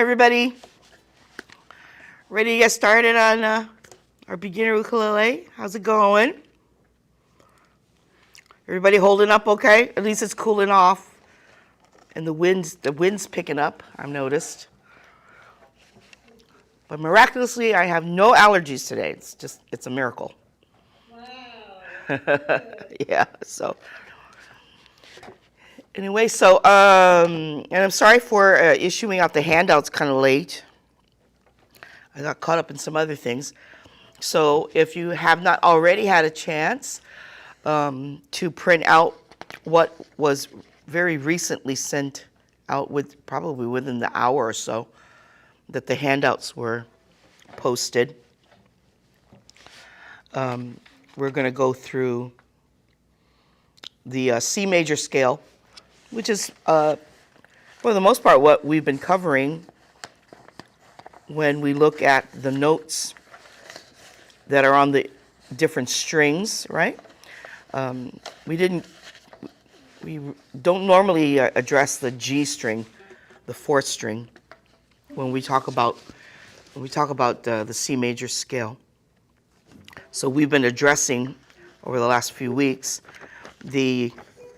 everybody. Ready to get started on our beginner ukulele? How's it going? Everybody holding up okay? At least it's cooling off. And the wind's picking up, I've noticed. But miraculously, I have no allergies today. It's a miracle. Wow. Yeah, so. Anyway, so, and I'm sorry for issuing out the handouts kind of late. I got caught up in some other things. So if you have not already had a chance to print out what was very recently sent out, probably within the hour or so that the handouts were posted, we're going to go through the C major scale, which is, for the most part, what we've been covering when we look at the notes that are on the different strings, right? We don't normally address the G string, the fourth string, when we talk about the C major scale. So we've been addressing over the last few weeks the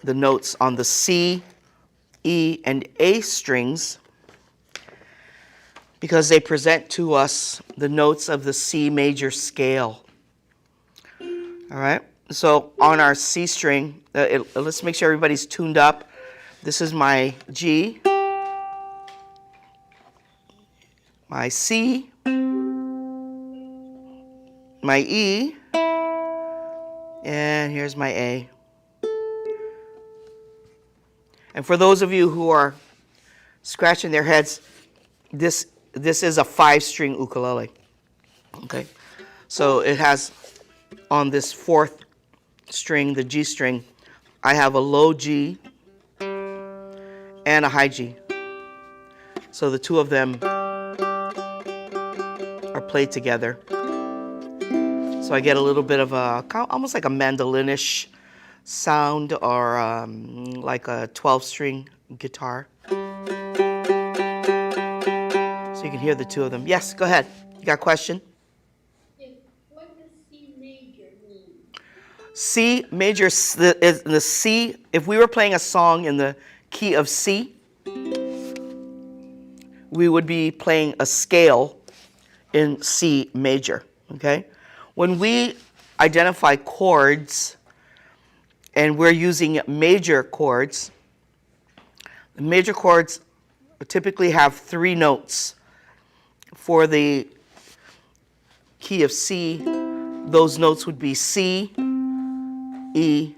notes on the C, E, and A strings, because they present to us the notes of the C major scale. All right, so on our C string, let's make sure everybody's tuned up. This is my G, my C, my E, and here's my A. And for those of you who are scratching their heads, this is a 5-string ukulele. Okay, so it has on this fourth string, the G string, I have a low G and a high G. So the two of them are played together. So I get a little bit of almost like a mandolinish sound, or like a 12-string guitar. So you can hear the two of them. Yes, go ahead. You got a question? What does C major mean? C major is the C. If we were playing a song in the key of C, we would be playing a scale in C major, okay? When we identify chords and we're using major chords, the major chords typically have 3 notes. For the key of C, those notes would be C, E,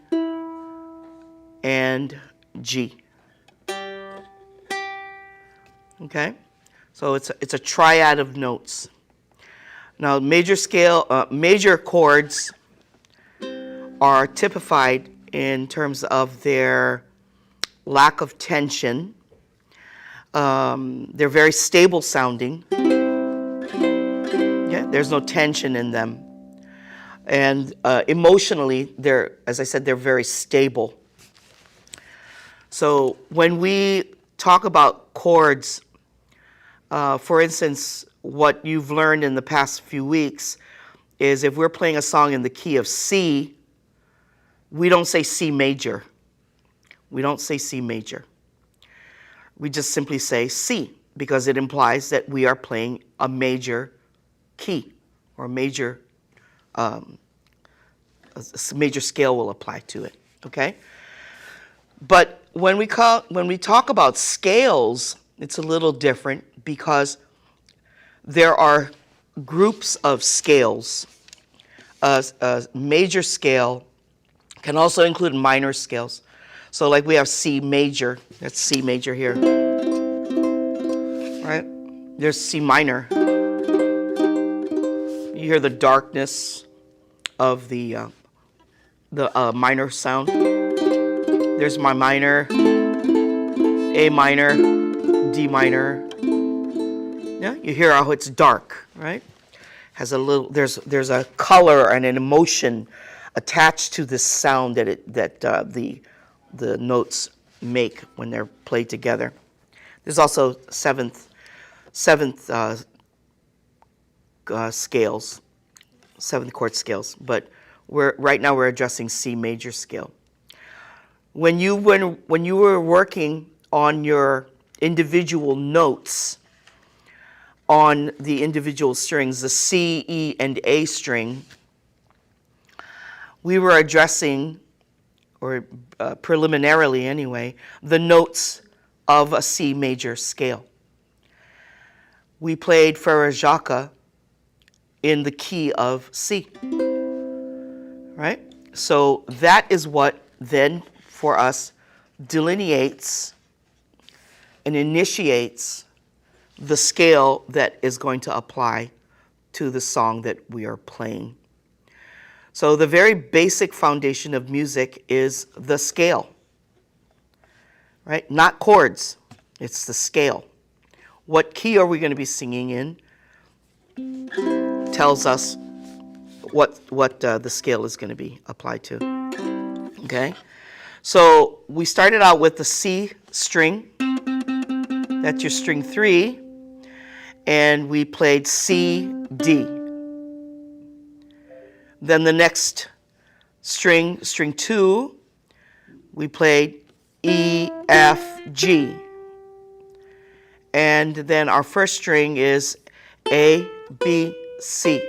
and G. Okay? So it's a triad of notes. Now, major chords are typified in terms of their lack of tension. They're very stable sounding. Yeah, there's no tension in them. And emotionally, as I said, they're very stable. So when we talk about chords, for instance, what you've learned in the past few weeks is if we're playing a song in the key of C, we don't say C major. We don't say C major. We just simply say C, because it implies that we are playing a major key, or a major scale will apply to it. Okay? But when we talk about scales, it's a little different, because there are groups of scales. A major scale can also include minor scales. So like we have C major, that's C major here, right? There's C minor. You hear the darkness of the minor sound. There's my minor, A minor, D minor. Yeah, you hear how it's dark, right? Has a little, there's a color and an emotion attached to this sound that the notes make when they're played together. There's also seventh seventh scales, seventh chord scales, but right now we're addressing C major scale. When you were working on your individual notes on the individual strings, the C, E, and A string, we were addressing, or preliminarily anyway, the notes of a C major scale. We played Frere Jacques in the key of C, right? So that is what then for us delineates and initiates the scale that is going to apply to the song that we are playing. So the very basic foundation of music is the scale, right? Not chords, it's the scale. What key are we going to be singing in tells us what the scale is going to be applied to, okay? So we started out with the C string, that's your string 3, and we played C, D. Then the next string 2, we played E, F, G. And then our first string is A, B, C.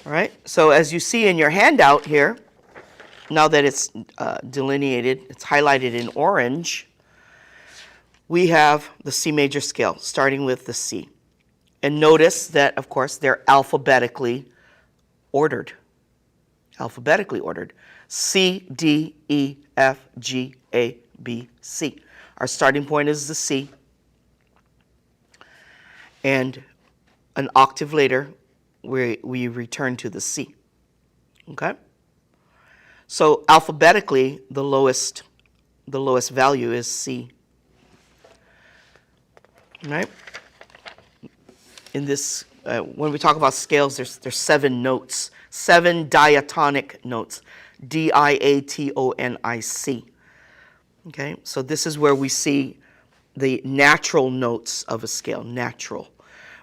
All right, so as you see in your handout here, now that it's delineated, it's highlighted in orange, we have the C major scale, starting with the C. And notice that, of course, they're alphabetically ordered. Alphabetically ordered. C, D, E, F, G, A, B, C. Our starting point is the C. And an octave later, we return to the C. Okay? So alphabetically, the lowest value is C. Right? In this, when we talk about scales, there's 7 notes, 7 diatonic notes, D-I-A-T-O-N-I-C. Okay, so this is where we see the natural notes of a scale, natural,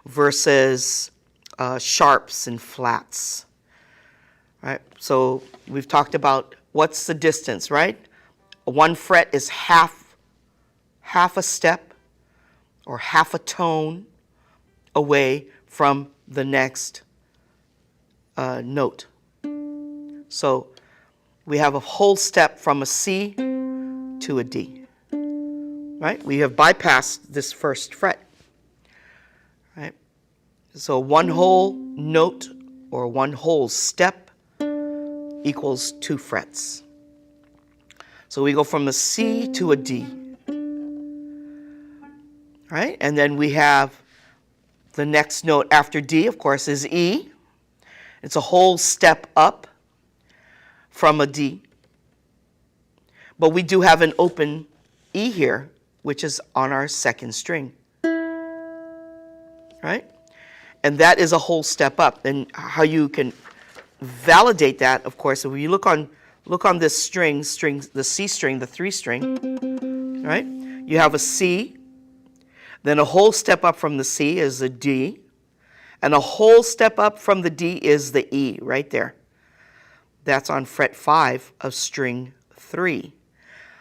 versus sharps and flats. Right? So we've talked about what's the distance, right? 1 fret is half a step or half a tone away from the next note. So we have a whole step from a C to a D, right? We have bypassed this first fret, right? So 1 whole note or 1 whole step equals 2 frets. So we go from a C to a D, right? And then we have the next note after D, of course, is E. It's a whole step up from a D. But we do have an open E here, which is on our second string, right? And that is a whole step up. And how you can validate that, of course, if you look on this string, the C string, the 3 string, right? You have a C, then a whole step up from the C is a D, and a whole step up from the D is the E right there. That's on fret 5 of string 3.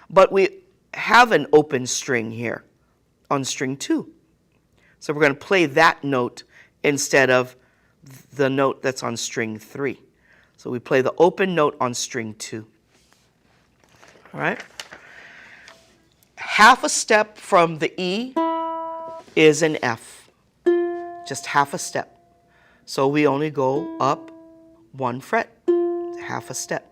But we have an open string here on string 2. So we're going to play that note instead of the note that's on string 3. So we play the open note on string 2. All right? Half a step from the E is an F. Just half a step. So we only go up 1 fret, half a step,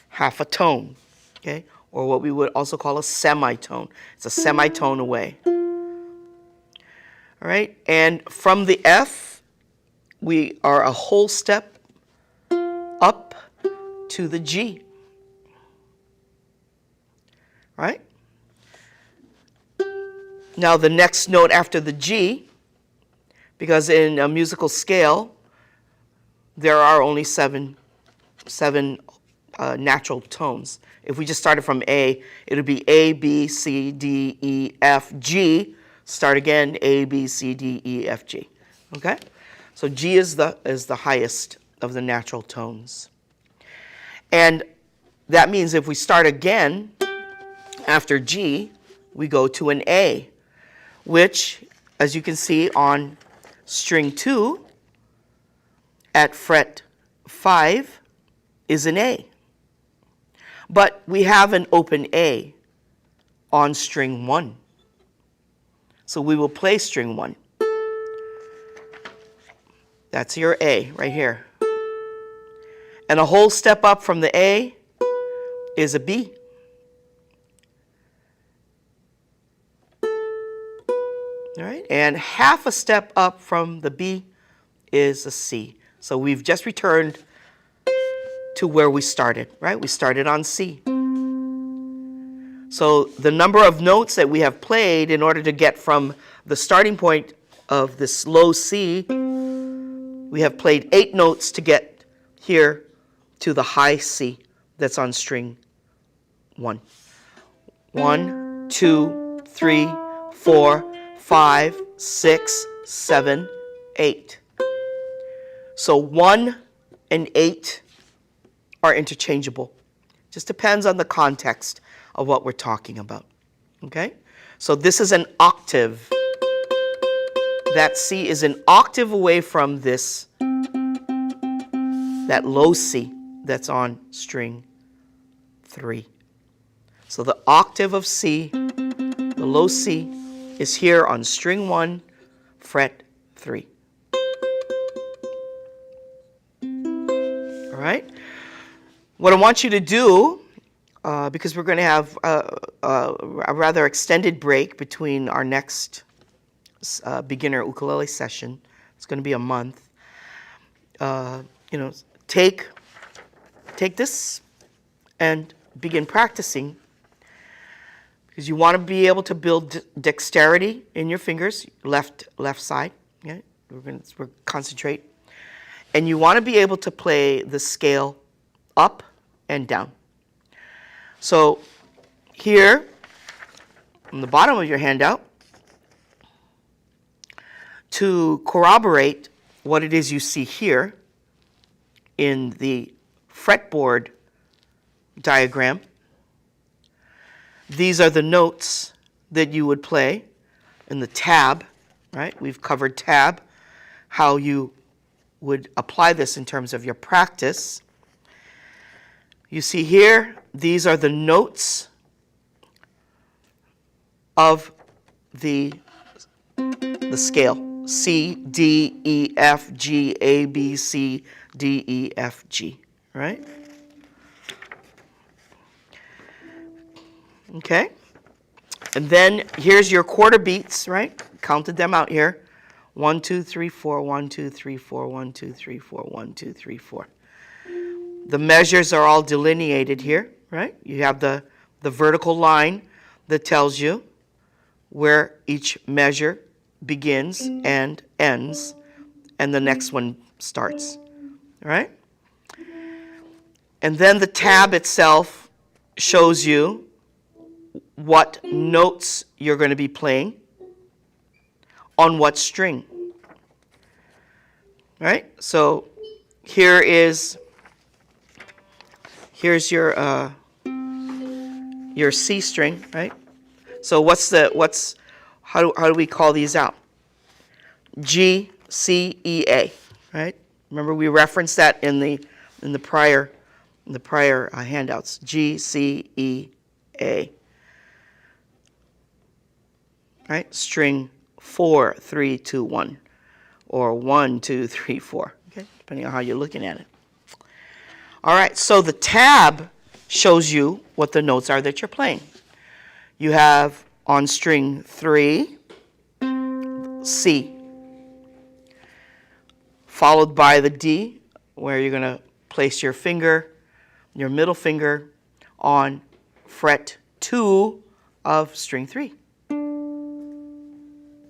half a tone, okay? Or what we would also call a semitone. It's a semitone away. All right, and from the F, we are a whole step up to the G. Right? Now the next note after the G, because in a musical scale, there are only seven natural tones. If we just started from A, it would be A, B, C, D, E, F, G. Start again, A, B, C, D, E, F, G. Okay? So G is the highest of the natural tones. And that means if we start again after G, we go to an A, which, as you can see on string 2 at fret 5 is an A. But we have an open A on string 1. So we will play string 1. That's your A right here. And a whole step up from the A is a B. All right, and half a step up from the B is a C. So we've just returned to where we started, right? We started on C. So the number of notes that we have played in order to get from the starting point of this low C, we have played 8 notes to get here to the high C that's on string 1. 1, 2, 3, 4, 5, 6, 7, 8. So 1 and 8 are interchangeable. Just depends on the context of what we're talking about. Okay? So this is an octave. That C is an octave away from that low C that's on string 3. So the octave of C, the low C, is here on string 1, fret 3. All right? What I want you to do, because we're going to have a rather extended break between our next beginner ukulele session. It's going to be a month. Take this and begin practicing, because you want to be able to build dexterity in your fingers, left side. Okay? We're concentrate, and you want to be able to play the scale up and down. So here on the bottom of your handout, to corroborate what it is you see here in the fretboard diagram, these are the notes that you would play in the tab, right? We've covered tab, how you would apply this in terms of your practice. You see here, these are the notes of the scale. C, D, E, F, G, A, B, C, D, E, F, G, right? Okay. And then here's your quarter beats, right? Counted them out here. 1, 2, 3, 4, 1, 2, 3, 4, 1, 2, 3, 4, 1, 2, 3, 4. The measures are all delineated here, right? You have the vertical line that tells you where each measure begins and ends, and the next one starts, right? And then the tab itself shows you what notes you're going to be playing on what string, right? So here's your C string, right? So how do we call these out? G, C, E, A, right? Remember we referenced that in the prior handouts. G, C, E, A. Right? String 4, 3, 2, 1, or 1, 2, 3, 4. Okay, depending on how you're looking at it. All right, so the tab shows you what the notes are that you're playing. You have on string 3, C, followed by the D, where you're going to place your middle finger, on fret 2 of string 3.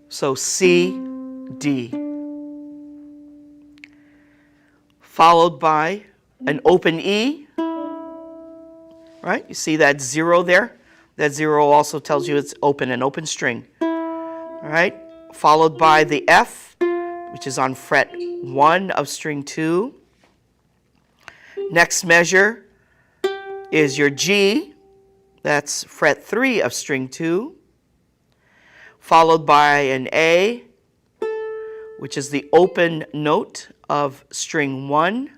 So C, D, followed by an open E, right? You see that 0 there? That 0 also tells you it's open, an open string. All right, followed by the F, which is on fret 1 of string 2. Next measure is your G, that's fret 3 of string 2, followed by an A, which is the open note of string 1.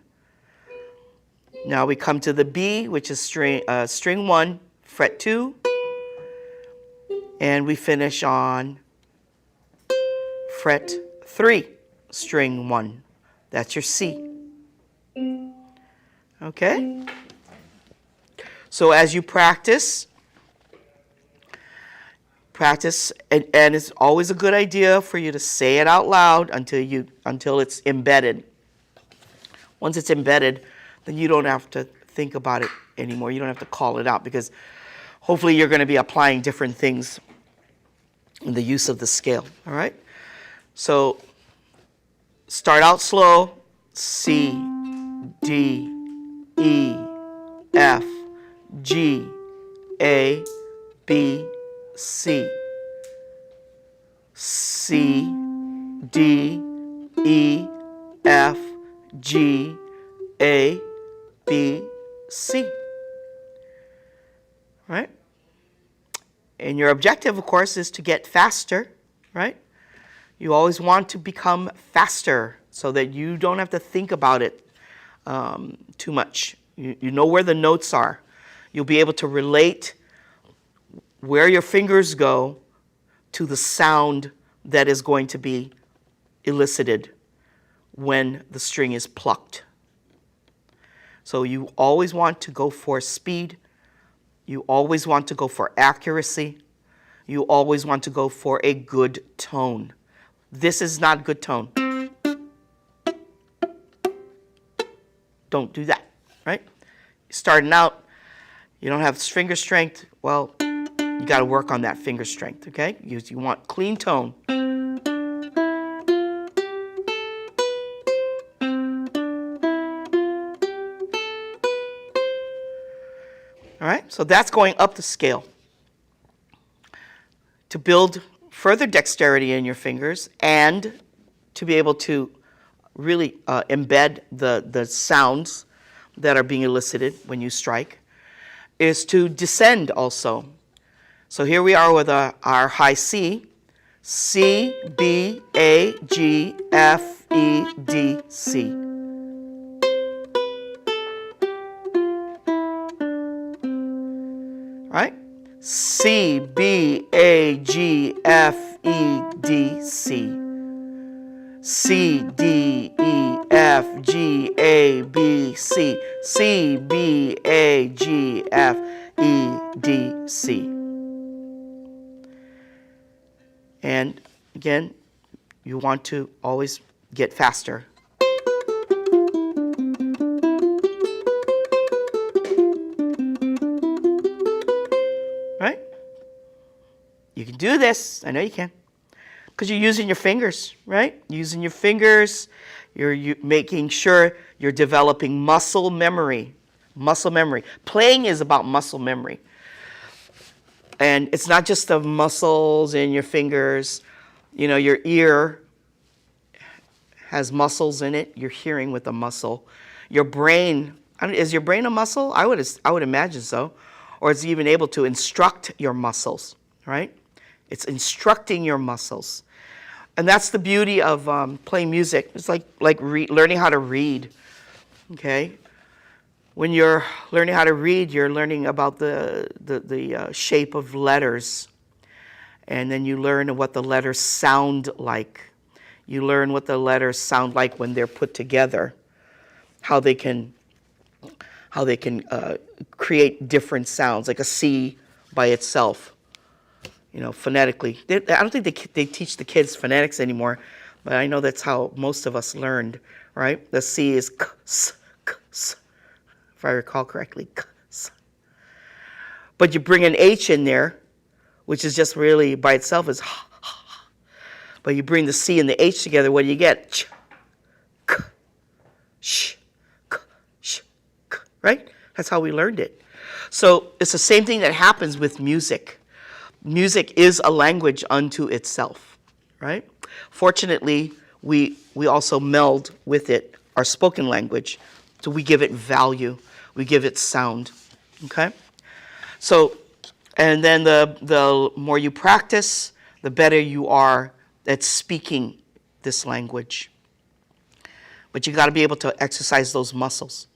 Now we come to the B, which is string 1, fret 2, and we finish on fret 3, string 1. That's your C. Okay? So as you practice, and it's always a good idea for you to say it out loud until it's embedded. Once it's embedded, then you don't have to think about it anymore. You don't have to call it out, because hopefully you're going to be applying different things in the use of the scale. All right? So start out slow. C, D, E, F, G, A, B, C. C, D, E, F, G, A, B, C. Right? And your objective, of course, is to get faster, right? You always want to become faster so that you don't have to think about it too much. You know where the notes are. You'll be able to relate where your fingers go to the sound that is going to be elicited when the string is plucked. So you always want to go for speed. You always want to go for accuracy. You always want to go for a good tone. This is not good tone. Don't do that, right? Starting out, you don't have finger strength. Well, you got to work on that finger strength, okay? You want clean tone. All right, so that's going up the scale. To build further dexterity in your fingers and to be able to really embed the sounds that are being elicited when you strike is to descend also. So here we are with our high C. C, B, A, G, F, E, D, C. Right? C, B, A, G, F, E, D, C. C, D, E, F, G, A, B, C. C, B, A, G, F, E, D, C. And again, you want to always get faster. Right? You can do this. I know you can. Because you're using your fingers, right? Using your fingers, you're making sure you're developing muscle memory. Muscle memory. Playing is about muscle memory. And it's not just the muscles in your fingers. You know, your ear has muscles in it. You're hearing with a muscle. Your brain, is your brain a muscle? I would imagine so. Or it's even able to instruct your muscles, right? It's instructing your muscles. And that's the beauty of playing music. It's like learning how to read, okay? When you're learning how to read, you're learning about the shape of letters. And then you learn what the letters sound like. You learn what the letters sound like when they're put together, how they can create different sounds, like a C by itself. You know, phonetically. I don't think they teach the kids phonetics anymore, but I know that's how most of us learned, right? The C is k, s, if I recall correctly, k, s. But you bring an H in there, which is just really by itself is ha, ha, ha. But you bring the C and the H together, what do you get? Ch, k, sh, k, sh, k, right? That's how we learned it. So it's the same thing that happens with music. Music is a language unto itself. right? Fortunately, we also meld with it our spoken language, so we give it value, we give it sound, okay? So, and then the more you practice, the better you are at speaking this language. But you got to be able to exercise those muscles.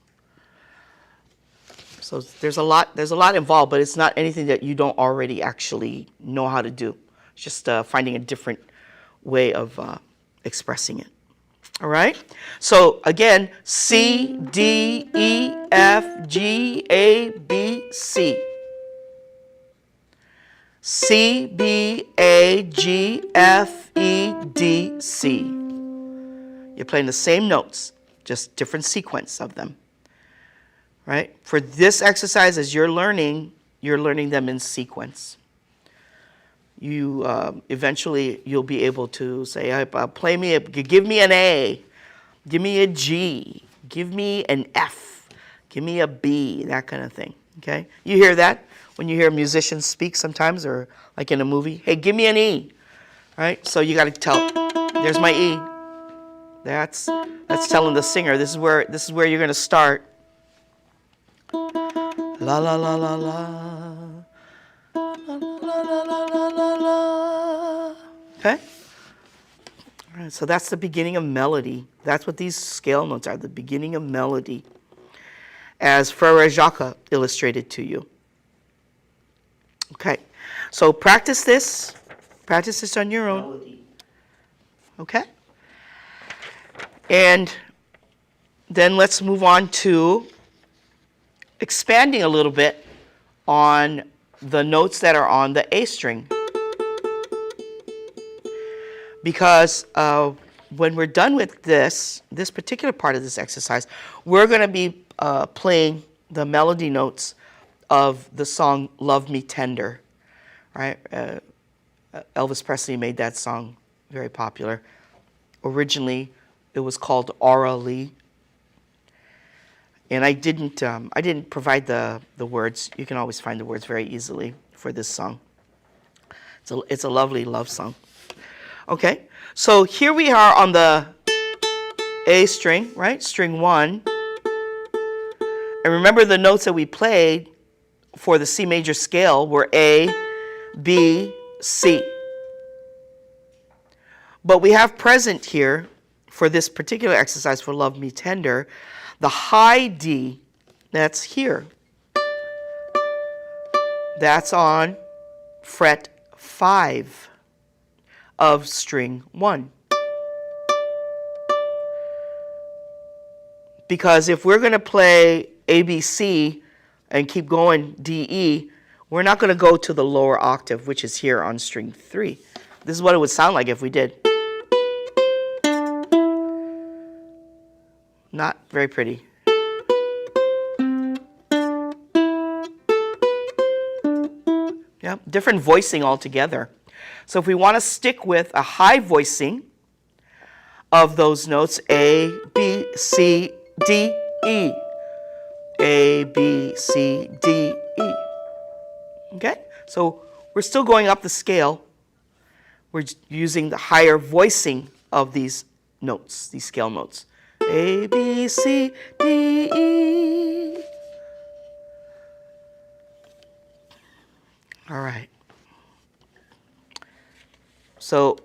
So there's a lot involved, but it's not anything that you don't already actually know how to do. It's just finding a different way of expressing it. All right? So again, C, D, E, F, G, A, B, C. C, B, A, G, F, E, D, C. You're playing the same notes, just different sequence of them. Right? For this exercise, as you're learning them in sequence. You eventually you'll be able to say, play me, give me an A, give me a G, give me an F, give me a B, that kind of thing. Okay? You hear that when you hear musicians speak sometimes, or like in a movie. Hey, give me an E. Right? So you got to tell. There's my E. That's telling the singer this is where you're going to start. La la la la la. La la la la la la. Okay? All right, so that's the beginning of melody. That's what these scale notes are, the beginning of melody, as Frere Jacques illustrated to you. Okay, so practice this on your own. Melody. Okay? And then let's move on to expanding a little bit on the notes that are on the A string. Because when we're done with this particular part of this exercise, we're going to be playing the melody notes of the song Love Me Tender, right? Elvis Presley made that song very popular. Originally, it was called Aura Lee. And I didn't provide the words. You can always find the words very easily for this song. It's a lovely love song. Okay, so here we are on the A string, right? String 1. And remember the notes that we played for the C major scale were A, B, C. But we have present here for this particular exercise for Love Me Tender, the high D, that's here. That's on fret 5 of string 1. Because if we're going to play ABC and keep going DE, we're not going to go to the lower octave, which is here on string 3. This is what it would sound like if we did. Not very pretty. Yeah, different voicing altogether. So if we want to stick with a high voicing of those notes, A, B, C, D, E. A, B, C, D, E. Okay? So we're still going up the scale. We're using the higher voicing of these notes, these scale notes. A, B, C, D, E. All right. So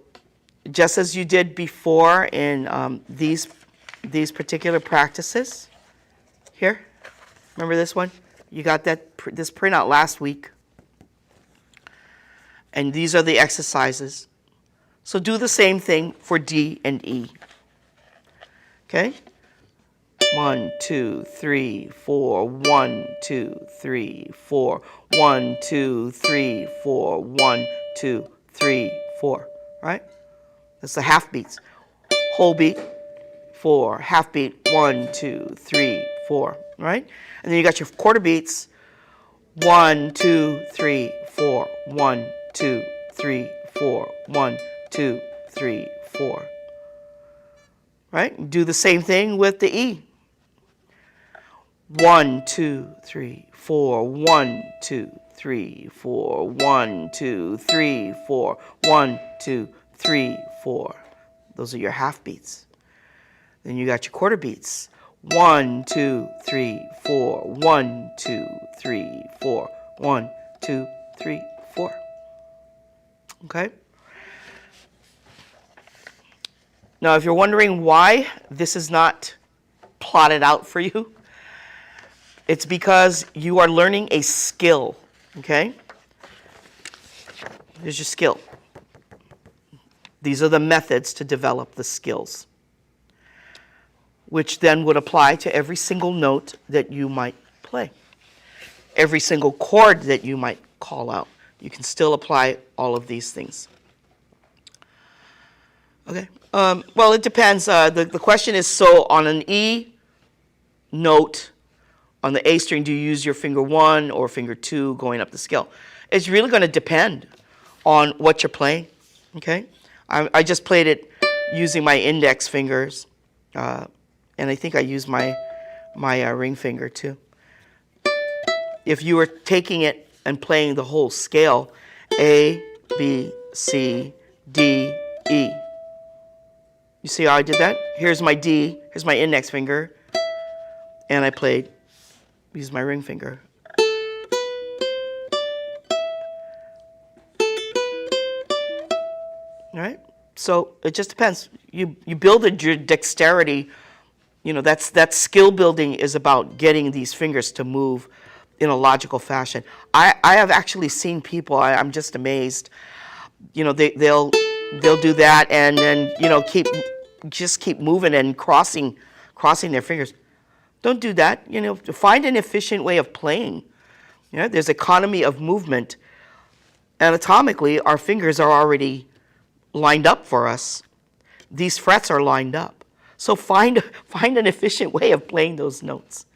just as you did before in these particular practices, here, remember this one? You got this printout last week. And these are the exercises. So do the same thing for D and E. Okay? 1, 2, 3, 4. 1, 2, 3, 4. 1, 2, 3, 4. 1, 2, 3, 4. Right? That's the half beats. Whole beat, 4. Half beat, 1, 2, 3, 4. Right? And then you got your quarter beats. 1, 2, 3, 4. 1, 2, 3, 4. 1, 2, 3, 4. Right? Do the same thing with the E. 1, 2, 3, 4. 1, 2, 3, 4. 1, 2, 3, 4. 1, 2, 3, 4. Those are your half beats. Then you got your quarter beats. 1, 2, 3, 4. 1, 2, 3, 4. 1, 2, 3, 4. Okay? Now, if you're wondering why this is not plotted out for you, it's because you are learning a skill, okay? Here's your skill. These are the methods to develop the skills, which then would apply to every single note that you might play, every single chord that you might call out. You can still apply all of these things. Okay. Well, it depends. The question is, so on an E note, on the A string, do you use your finger 1 or finger 2 going up the scale? It's really going to depend on what you're playing. Okay. I just played it using my index fingers, and I think I used my ring finger too. If you were taking it and playing the whole scale, A, B, C, D, E. You see how I did that? Here's my D, here's my index finger, and I used my ring finger. All right? So it just depends. You build your dexterity. You know, that skill building is about getting these fingers to move in a logical fashion. I have actually seen people, I'm just amazed. You know, they'll do that and then, you know, keep moving and crossing their fingers. Don't do that. You know, find an efficient way of playing. You know, there's economy of movement. Anatomically, our fingers are already lined up for us. These frets are lined up. So find an efficient way of playing those notes.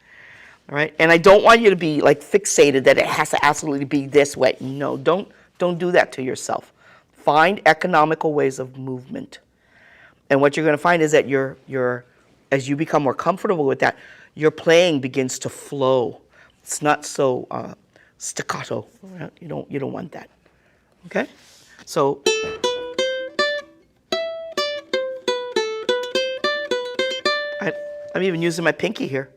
All right? And I don't want you to be like fixated that it has to absolutely be this way. No, don't do that to yourself. Find economical ways of movement. And what you're going to find is that as you become more comfortable with that, your playing begins to flow. It's not so staccato. You don't want that. Okay? So I'm even using my pinky here.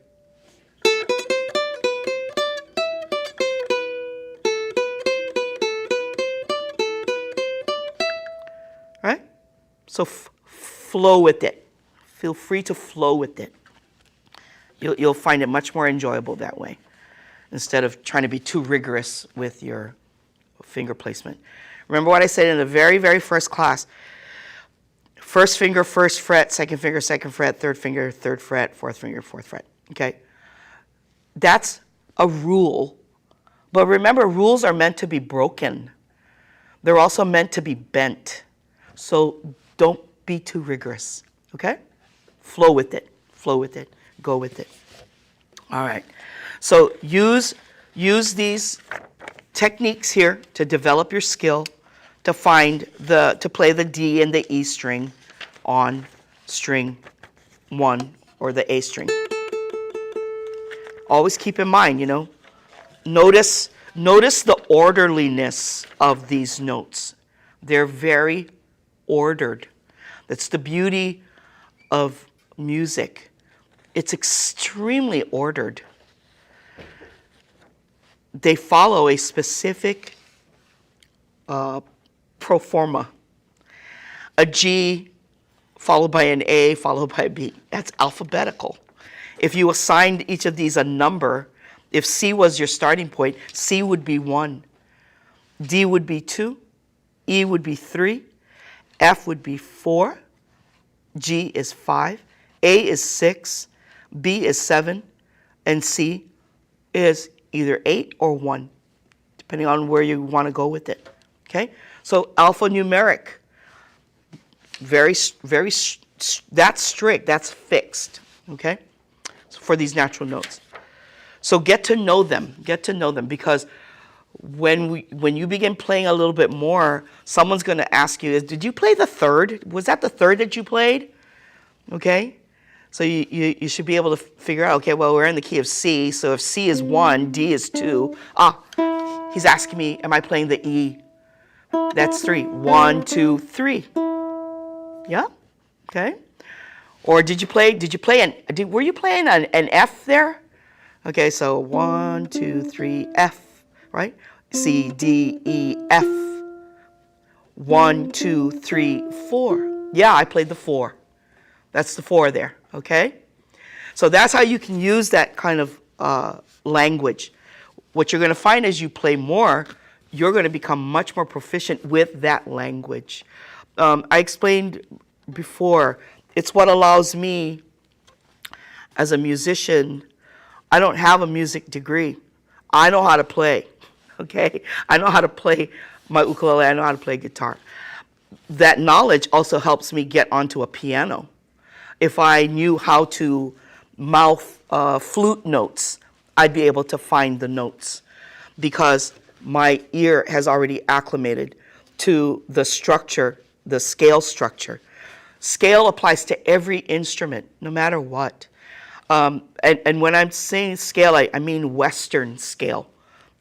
All right? So flow with it. Feel free to flow with it. You'll find it much more enjoyable that way, instead of trying to be too rigorous with your finger placement. Remember what I said in the very, very first class. First finger, first fret, second finger, second fret, third finger, third fret, fourth finger, fourth fret. Okay? That's a rule. But remember, rules are meant to be broken. They're also meant to be bent. So don't be too rigorous. Okay? Flow with it. Flow with it. Go with it. All right. So use these techniques here to develop your skill, to play the D and the E string on string 1 or the A string. Always keep in mind, you know, notice the orderliness of these notes. They're very ordered. That's the beauty of music. It's extremely ordered. They follow a specific pro forma. A G followed by an A followed by a B. That's alphabetical. If you assigned each of these a number, if C was your starting point, C would be 1, D would be 2, E would be 3, F would be 4, G is 5, A is 6, B is 7, and C is either 8 or 1, depending on where you want to go with it. Okay? So alphanumeric, that's strict, that's fixed. Okay? So for these natural notes. So get to know them, because when you begin playing a little bit more, someone's going to ask you, did you play the third? Was that the third that you played? Okay? So you should be able to figure out, okay, well, we're in the key of C, so if C is 1, D is 2. He's asking me, am I playing the E? That's 3. 1, 2, 3. Yeah? Okay. Or were you playing an F there? Okay, so 1, 2, 3, F, right? C, D, E, F. 1, 2, 3, 4. Yeah, I played the 4. That's the 4 there, okay? So that's how you can use that kind of language. What you're going to find as you play more, you're going to become much more proficient with that language. I explained before, it's what allows me as a musician. I don't have a music degree. I know how to play, okay? I know how to play my ukulele. I know how to play guitar. That knowledge also helps me get onto a piano. If I knew how to mouth flute notes, I'd be able to find the notes because my ear has already acclimated to the structure, the scale structure. Scale applies to every instrument, no matter what. And when I'm saying scale, I mean Western scale.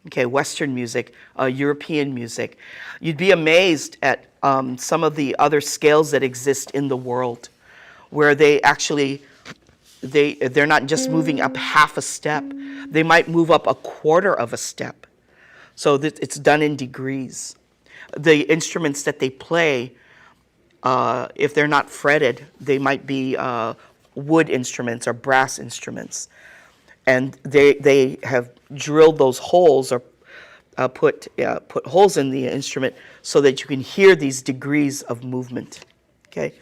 Okay, Western music, European music. You'd be amazed at some of the other scales that exist in the world, where they actually, they're not just moving up half a step. They might move up a quarter of a step. So it's done in degrees. The instruments that they play, if they're not fretted, they might be wood instruments or brass instruments. And they have drilled those holes or put holes in the instrument so that you can hear these degrees of movement. Okay,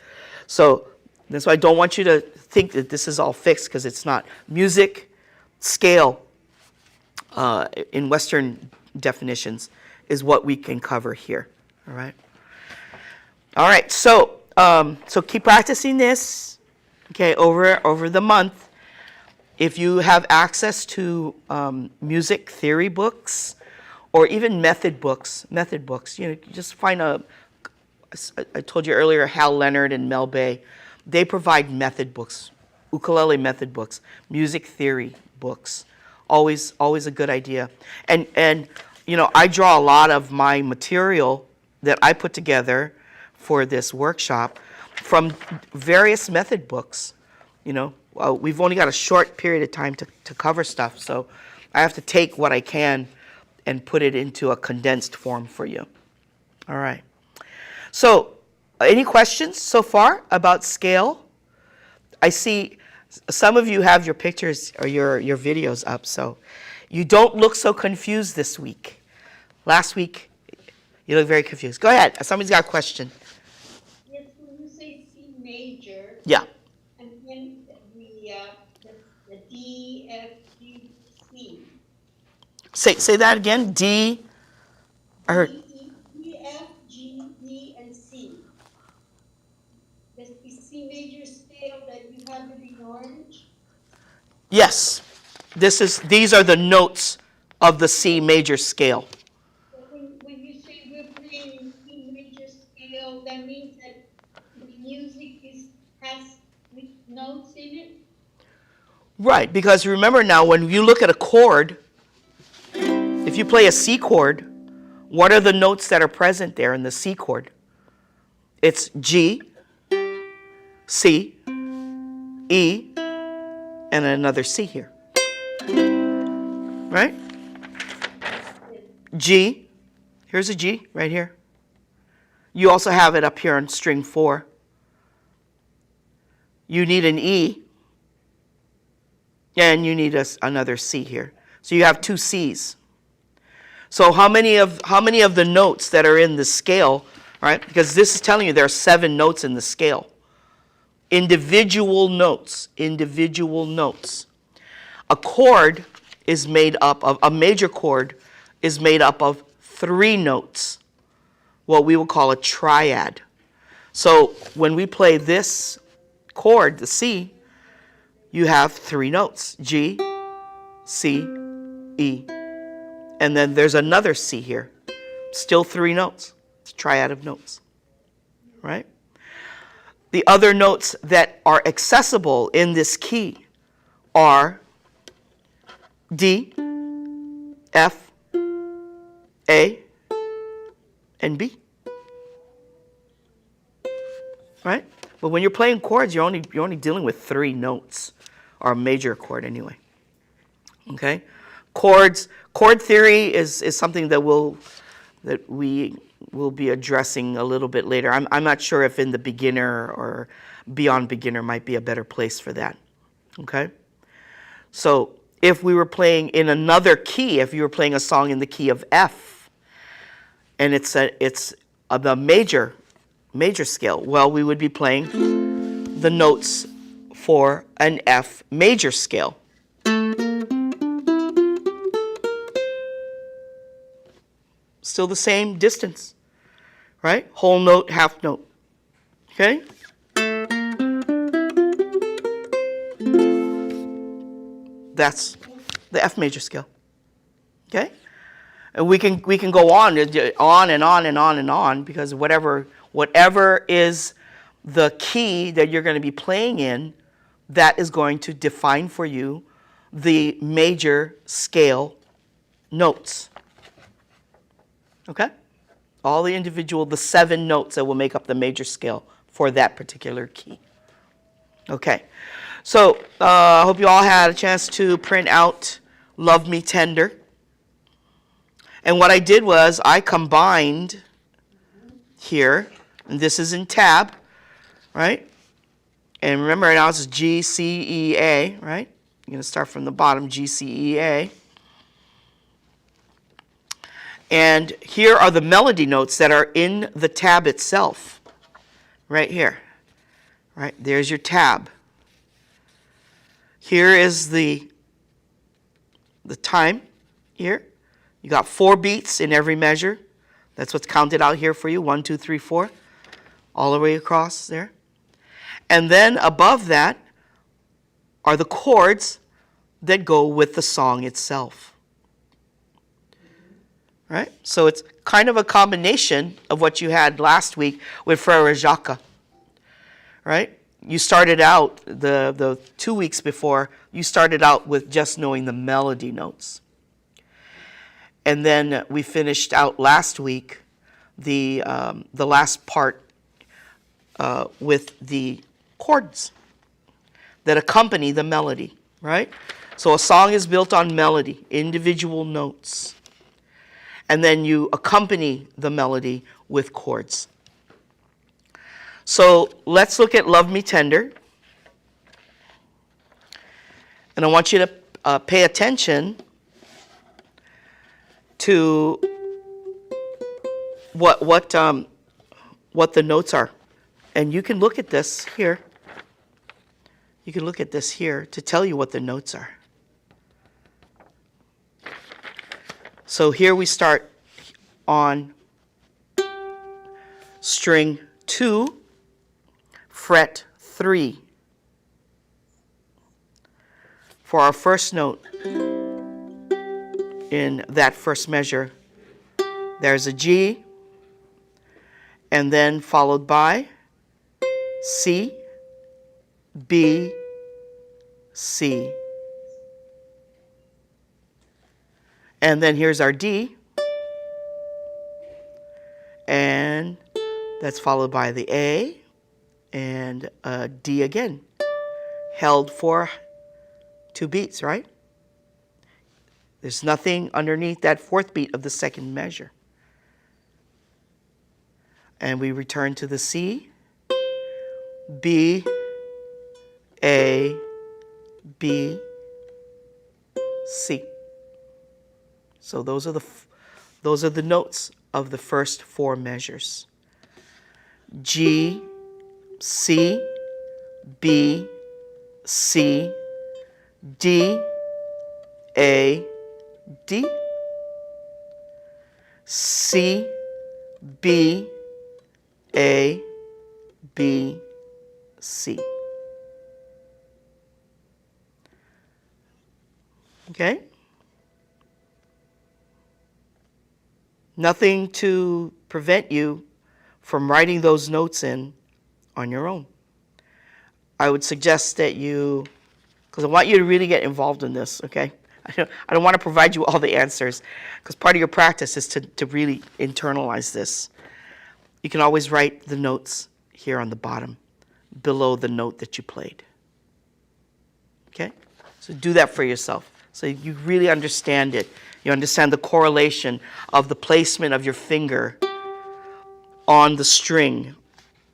so that's why I don't want you to think that this is all fixed, because it's not. Music scale in Western definitions is what we can cover here. All right. All right. So so keep practicing this. Okay, over the month. If you have access to music theory books or even method books, you just find I told you earlier, Hal Leonard and Mel Bay, they provide method books, ukulele method books, music theory books. Always a good idea. And I draw a lot of my material that I put together for this workshop from various method books. We've only got a short period of time to cover stuff, so I have to take what I can and put it into a condensed form for you. All right. So, any questions so far about scale? I see some of you have your pictures or your videos up, so you don't look so confused this week. Last week, you look very confused. Go ahead. Somebody's got a question. Yes, when you say C major. Yeah. And then the D, F, G, C. Say that again. D. I heard. E, F, G, E, and C. The C major scale that you have it in orange. Yes. These are the notes of the C major scale. So when you say we're playing in C major scale, that means that the music has notes in it? Right, because remember now, when you look at a chord, if you play a C chord, what are the notes that are present there in the C chord? It's G, C, E, and another C here. Right? G, here's a G right here. You also have it up here on string 4. You need an E, and you need another C here. So you have 2 C's. So how many of the notes that are in the scale, right? Because this is telling you there are 7 notes in the scale. Individual notes. A chord is made up of, a major chord is made up of 3 notes, what we will call a triad. So when we play this chord, the C, you have 3 notes, G, C, E. And then there's another C here, still 3 notes. It's a triad of notes, right? The other notes that are accessible in this key are D, F, A, and B, right? But when you're playing chords, you're only dealing with 3 notes, or a major chord anyway. Okay? Chord theory is something that we will be addressing a little bit later. I'm not sure if in the beginner or beyond beginner might be a better place for that. Okay? So if we were playing in another key, if you were playing a song in the key of F, and it's the major scale, well, we would be playing the notes for an F major scale. Still the same distance, right? Whole note, half note. Okay? That's the F major scale. Okay? And we can go on and on and on and on and on, because whatever is the key that you're going to be playing in, that is going to define for you the major scale notes. Okay? All the 7 notes that will make up the major scale for that particular key. Okay. So, I hope you all had a chance to print out Love Me Tender. And what I did was I combined here, and this is in tab, right? And remember now it's G, C, E, A, right? You're going to start from the bottom, G, C, E, A. And here are the melody notes that are in the tab itself, right here. Right, there's your tab. Here is the time here. You got 4 beats in every measure. That's what's counted out here for you. 1, 2, 3, 4. All the way across there. And then above that are the chords that go with the song itself. Right? So it's kind of a combination of what you had last week with Frere Jacques. Right? You started out, the 2 weeks before, you started out with just knowing the melody notes. And then we finished out last week the last part with the chords that accompany the melody, right? So a song is built on melody, individual notes. And then you accompany the melody with chords. So let's look at Love Me Tender. And I want you to pay attention to what the notes are. And you can look at this here. You can look at this here to tell you what the notes are. So here we start on string 2, fret 3. For our first note in that first measure, there's a G, and then followed by C, B, C. And then here's our D, and that's followed by the A and a D again, held for 2 beats, right? There's nothing underneath that 4th beat of the second measure. And we return to the C, B, A, B, C. So those are the notes of the first 4 measures. G, C, B, C, D, A, D, C, B, A, B, C. Okay? Nothing to prevent you from writing those notes in on your own. I would suggest that you, because I want you to really get involved in this, okay? I don't want to provide you all the answers, because part of your practice is to really internalize this. You can always write the notes here on the bottom below the note that you played. Okay? So do that for yourself so you really understand it. You understand the correlation of the placement of your finger on the string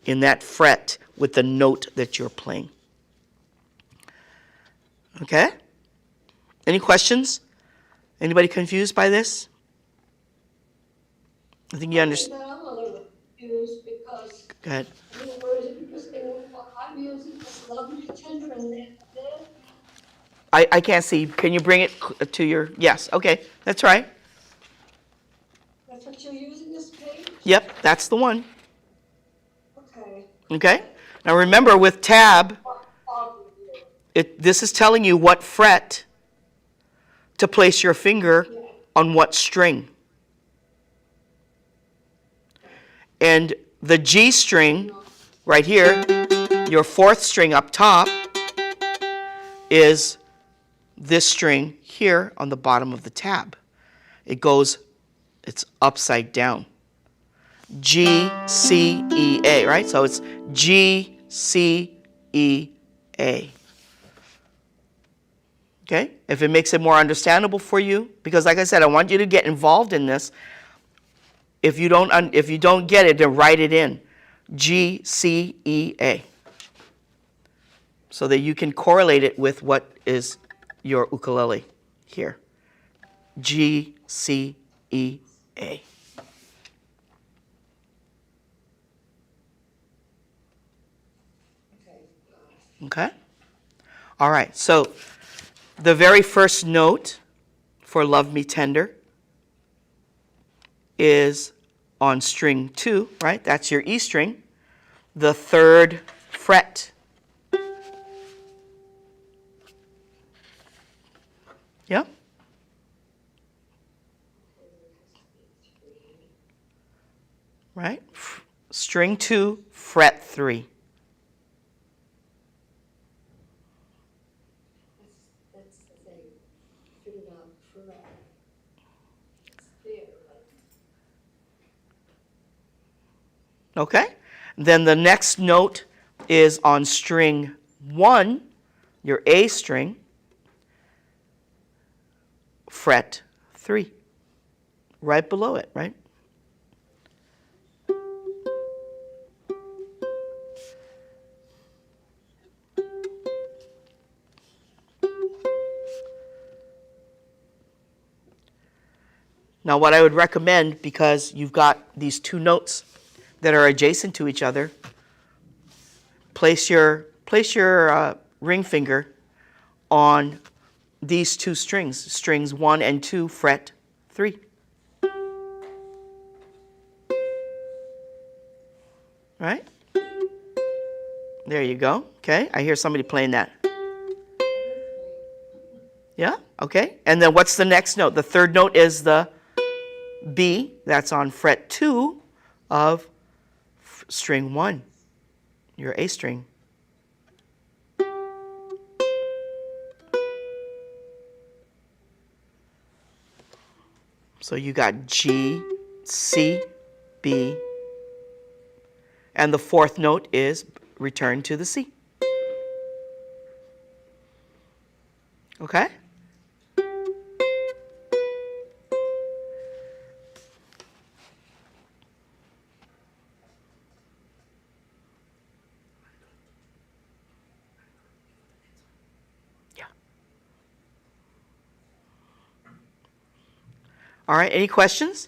in that fret with the note that you're playing. Okay? Any questions? Anybody confused by this? I think you understand. I'm a little bit confused because, Go ahead. where is it? Because I'm using this Love Me Tender and then I can't see. Can you bring it to your... Yes, okay. That's right. that's what you're using this page? Yep, that's the one. Okay. Okay? Now remember, with tab, this is telling you what fret to place your finger on what string. And the G string, right here, your fourth string up top, is this string here on the bottom of the tab. It's upside down. G, C, E, A, right? So it's G, C, E, A. Okay? If it makes it more understandable for you, because like I said, I want you to get involved in this. If you don't get it, then write it in. G, C, E, A. So that you can correlate it with what is your ukulele here. G, C, E, A. Okay? All right, so the very first note for Love Me Tender is on string 2, right? That's your E string. The third fret. Yeah? Right? String 2, fret 3. That's the thing. Figured out correct. It's there, but Okay? Then the next note is on string 1, your A string, fret 3. Right below it, right? Now what I would recommend, because you've got these two notes that are adjacent to each other, place your ring finger on these two strings, strings 1 and 2, fret 3. Right? There you go. Okay, I hear somebody playing that. Yeah, okay. And then what's the next note? The third note is the B. That's on fret 2 of string 1, your A string. So you got G, C, B, and the fourth note is return to the C. Okay? Yeah. All right, any questions?